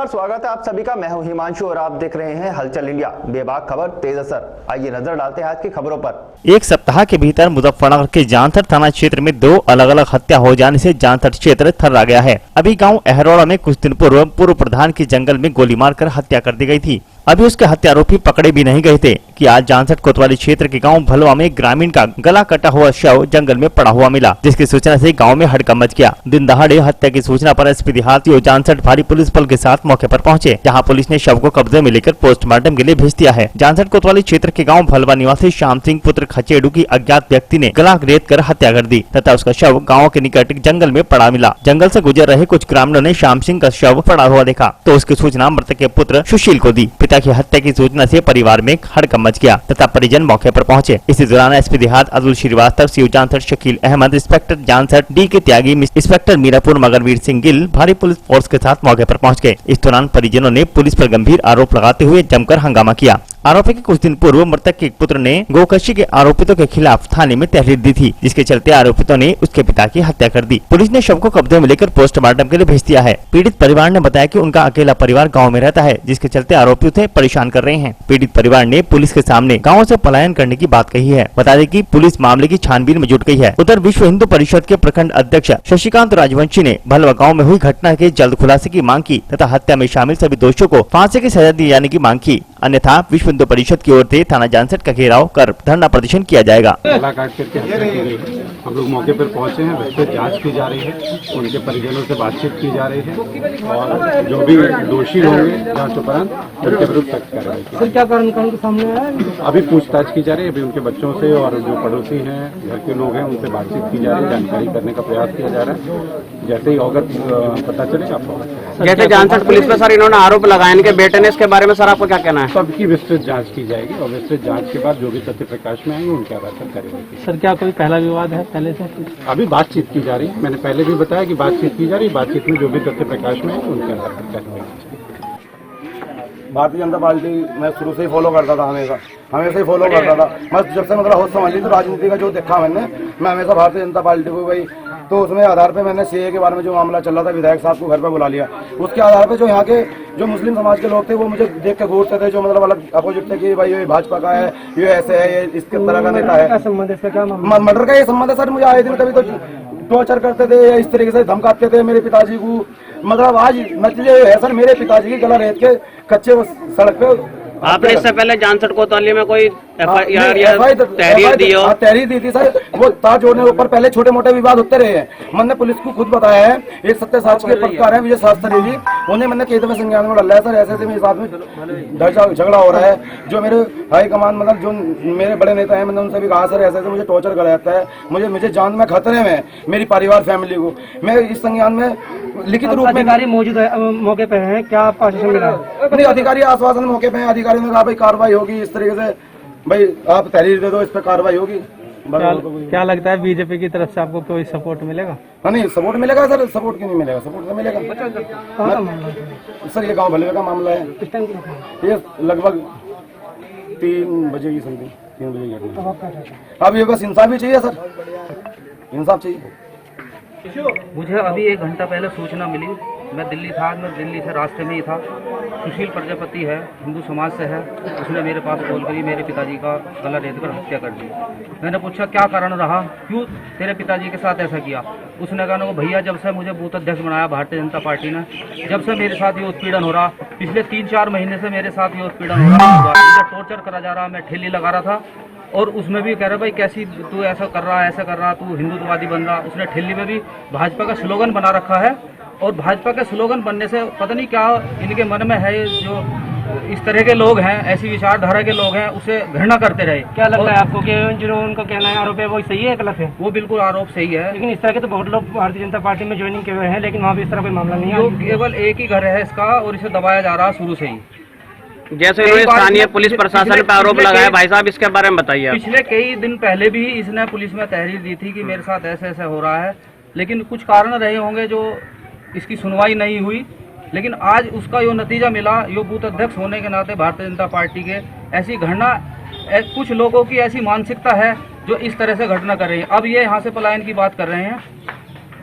नमस्कार, स्वागत है आप सभी का। मैं हूं हिमांशु और आप देख रहे हैं हलचल इंडिया। बेबाक खबर तेज असर। आइए नजर डालते हैं आज की खबरों पर। एक सप्ताह के भीतर मुजफ्फरनगर के जानसठ थाना क्षेत्र में 2 अलग-अलग हत्या हो जाने से जानसठ क्षेत्र थर्रा गया है। अभी गांव अहरोड़ा में कुछ दिन पूर्व प्रधान की जंगल में गोली मारकर हत्या कर दी गई थी। अभी उसके हत्या आरोपी पकड़े भी नहीं गए थे कि आज जानसठ कोतवाली क्षेत्र के गांव भलवा में ग्रामीण का गला कटा हुआ शव जंगल में पड़ा हुआ मिला, जिसकी सूचना से गांव में हड़कंप मच गया। दिन दहाड़े हत्या की सूचना पर एसपी देहाती और जानसठ भारी पुलिस बल के साथ मौके पर पहुंचे, जहां पुलिस ने शव को कब्जे में लेकर पोस्टमार्टम के लिए भेज दिया है। जानसठ कोतवाली क्षेत्र के गाँव भलवा निवासी श्याम सिंह पुत्र खचेड़ू की अज्ञात व्यक्ति ने गला रेत कर हत्या कर दी तथा उसका शव गाँव के निकट जंगल में पड़ा मिला। जंगल से गुजर रहे कुछ ग्रामीणों ने श्याम सिंह का शव पड़ा हुआ देखा तो उसकी सूचना मृतक के पुत्र सुशील को दी। पिता की हत्या की सूचना से परिवार में हड़कंप मच गया तथा परिजन मौके पर पहुंचे। इसी दौरान एसपी देहात Atul Shrivastava, CO Jansath Shakeel Ahmed, inspector Jansath D K Tyagi, inspector Mirapur Magarvir Singh Gill भारी पुलिस फोर्स के साथ मौके पर पहुंच गए। इस दौरान परिजनों ने पुलिस पर गंभीर आरोप लगाते हुए जमकर हंगामा किया। आरोपी के कुछ दिन पूर्व मृतक के पुत्र ने गोकशी के आरोपितों के खिलाफ थाने में तहरीर दी थी, जिसके चलते आरोपितों ने उसके पिता की हत्या कर दी। पुलिस ने शव को कब्जे में लेकर पोस्टमार्टम के लिए भेज दिया है। पीड़ित परिवार ने बताया कि उनका अकेला परिवार गांव में रहता है, जिसके चलते आरोपी उसे परेशान कर रहे हैं। पीड़ित परिवार ने पुलिस के सामने गाँव से पलायन करने की बात कही है। बता दें कि पुलिस मामले की छानबीन में जुट गई है। उधर विश्व हिंदू परिषद के प्रखंड अध्यक्ष शशिकांत राजवंशी ने भलवा गाँव में हुई घटना के जल्द खुलासे की मांग की तथा हत्या में शामिल सभी दोषियों को फांसी की सजा दिए जाने की मांग की, अन्यथा विश्व हिंदू परिषद की ओर से थाना जानसठ का घेराव कर धरना प्रदर्शन किया जाएगा। गला काट करके हत्या की गई है। हम लोग मौके पर पहुंचे हैं, विस्तृत जांच की जा रही है, उनके परिजनों से बातचीत की जा रही है और जो भी दोषी होंगे जांच उपरांत उनके विरुद्ध सख्त कार्रवाई की। क्या कारण कानून के सामने आया? अभी पूछताछ की जा रही है। अभी उनके बच्चों से और जो पड़ोसी हैं, घर के लोग हैं, उनसे बातचीत की जा रही है, जानकारी करने का प्रयास किया जा रहा है। जैसे ही अवगत पता चलेगा आपको। जैसे जानसठ पुलिस पर सर इन्होंने आरोप लगाए इनके बेटे ने, इसके बारे में सर आपको क्या कहना है? सबकी विस्तृत जांच की जाएगी और विस्तृत जांच के बाद जो भी तथ्य प्रकाश में आएंगे उनके आधार पर कार्रवाई की। सर क्या कोई पहला विवाद है पहले से? अभी बातचीत की जा रही है। मैंने पहले भी बताया कि बातचीत की जा रही है। बातचीत में जो भी तथ्य प्रकाश में आएंगे उनके आधार पर कार्रवाई की जाएगी। भारतीय जनता पार्टी मैं शुरू से ही फॉलो करता था, हमेशा ही फॉलो करता था। मैं जब से मतलब होश समझ ली तो राजनीति का जो देखा मैं हमेशा भारतीय जनता पार्टी को भाई, तो उसमें आधार पे मैंने सीए के बारे में जो मामला चल रहा था, विधायक साहब को घर पे बुला लिया। उसके आधार पे जो यहाँ के जो मुस्लिम समाज के लोग थे वो मुझे देख के घूरते थे, जो मतलब अलग अपोजिट थे कि भाई ये भाजपा का है, ये ऐसे है, ये इस तरह का नेता है। मर्डर का ये संबंध है सर। मुझे आए दिन कभी तो टॉर्चर करते थे, इस तरीके से धमकाते थे मेरे पिताजी को। मतलब आज नतीजे है सर, मेरे पिताजी की गला रेत के कच्चे सड़क पे। आपने इससे पहले जानसठ कोतवाली में कोई तहरीर दी हो? तहरीर दी थी सर। वो तार जोड़ने के ऊपर पहले छोटे मोटे विवाद होते रहे हैं। मैंने पुलिस को खुद बताया है, एक सत्य साक्ष के पत्रकार हैं विजय शास्त्री जी, उन्हें मैंने कई दफे संज्ञान में डाला है सर। ऐसे मेरे साथ में झगड़ा हो रहा है। जो मेरे हाईकमान मतलब जो मेरे बड़े नेता हैं, मैंने उनसे भी कहा सर ऐसे मुझे टॉर्चर करा जाता है, मुझे जान में खतरे में मेरी परिवार फैमिली को। मैं इस संज्ञान में लिखित रूप में अधिकारी मौजूद मौके पे हैं, क्या आपको आश्वासन मिला? नहीं, अधिकारी आश्वासन मौके पे हैं। अधिकारियों ने कहा भाई कार्रवाई होगी, इस तरीके से भाई आप तहरीर दे दो, इस पे कार्रवाई होगी। क्या लगता है बीजेपी की तरफ से आपको कोई सपोर्ट मिलेगा? नहीं, सपोर्ट मिलेगा सर। सपोर्ट क्यों नहीं मिलेगा? सपोर्ट तो मिलेगा सर। ये गाँव भलवे का मामला है। ये लगभग 3 बजे की समथिंग, 3 बजे की घटना। अब ये बस इंसाफ भी चाहिए सर, इंसाफ चाहिए। मुझे अभी 1 घंटा पहले सूचना मिली। मैं दिल्ली से रास्ते में ही था। सुशील प्रजापति है, हिंदू समाज से है। उसने मेरे पास कॉल करी, मेरे पिताजी का गला रेत कर हत्या कर दी। मैंने पूछा क्या कारण रहा, क्यों तेरे पिताजी के साथ ऐसा किया? उसने कहा भैया जब से मुझे बूथ अध्यक्ष बनाया भारतीय जनता पार्टी ने, जब से मेरे साथ ये उत्पीड़न हो रहा, पिछले 3-4 महीने से मेरे साथ ये उत्पीड़न हो रहा, मुझे टॉर्चर करा जा रहा। मैं ठेली लगा रहा था और उसमें भी कह रहा भाई कैसी तू ऐसा कर रहा, ऐसा कर रहा, तू हिंदुत्ववादी बन रहा। उसने ठेली में भी भाजपा का स्लोगन बना रखा है और भाजपा के स्लोगन बनने से पता नहीं क्या इनके मन में है, जो इस तरह के लोग हैं, ऐसी विचारधारा के लोग हैं, उसे घृणा करते रहे। क्या लगता है आपको कि जो उनका कहना है आरोप है वो सही है गलत है? वो बिल्कुल आरोप सही है। लेकिन इस तरह के तो बहुत लोग भारतीय जनता पार्टी में ज्वाइनिंग किए हुए हैं, लेकिन वहाँ भी इस तरह कोई मामला नहीं है। केवल एक ही घर है इसका और इसे दबाया जा रहा शुरू से ही। जैसे इन्होंने स्थानीय पुलिस प्रशासन पर आरोप लगाया, भाई साहब इसके बारे में बताइए। पिछले कई दिन पहले भी इसने पुलिस में तहरीर दी थी कि मेरे साथ ऐसे ऐसे हो रहा है, लेकिन कुछ कारण रहे होंगे जो इसकी सुनवाई नहीं हुई। लेकिन आज उसका यो नतीजा मिला। यो बूथ अध्यक्ष होने के नाते भारतीय जनता पार्टी के ऐसी घटना, कुछ लोगों की ऐसी मानसिकता है जो इस तरह से घटना कर रही है। अब ये यहाँ से पलायन की बात कर रहे हैं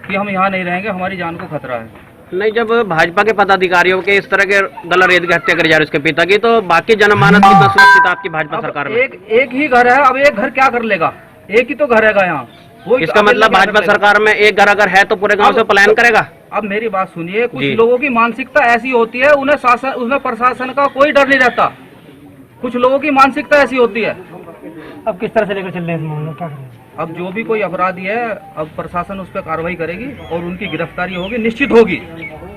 कि हम यहाँ नहीं रहेंगे, हमारी जान को खतरा है। नहीं, जब भाजपा के पदाधिकारियों के इस तरह के गला रेत की हत्या करी जा रही है उसके पिता की, तो बाकी जनमानस कितना सुरक्षित आपकी भाजपा सरकार में? एक ही घर है, अब एक घर क्या कर लेगा? एक ही तो घर है यहाँ। वो इसका मतलब भाजपा सरकार में एक घर अगर है तो पूरे गांव से पलायन करेगा? अब मेरी बात सुनिए, कुछ लोगों की मानसिकता ऐसी होती है, उन्हें प्रशासन का कोई डर नहीं रहता। कुछ लोगों की मानसिकता ऐसी होती है। अब किस तरह से लेकर चल रहे हैं इस मामले में, क्या करें? अब जो भी कोई अपराधी है, अब प्रशासन उस पर कार्रवाई करेगी और उनकी गिरफ्तारी होगी, निश्चित होगी।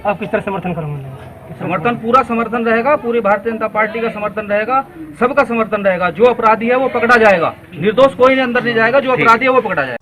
आप किस तरह समर्थन करेंगे? समर्थन, पूरा समर्थन रहेगा, पूरी भारतीय जनता पार्टी का समर्थन रहेगा, सबका समर्थन रहेगा। जो अपराधी है वो पकड़ा जाएगा, निर्दोष कोई अंदर नहीं जाएगा, जो अपराधी है वो पकड़ा जाएगा।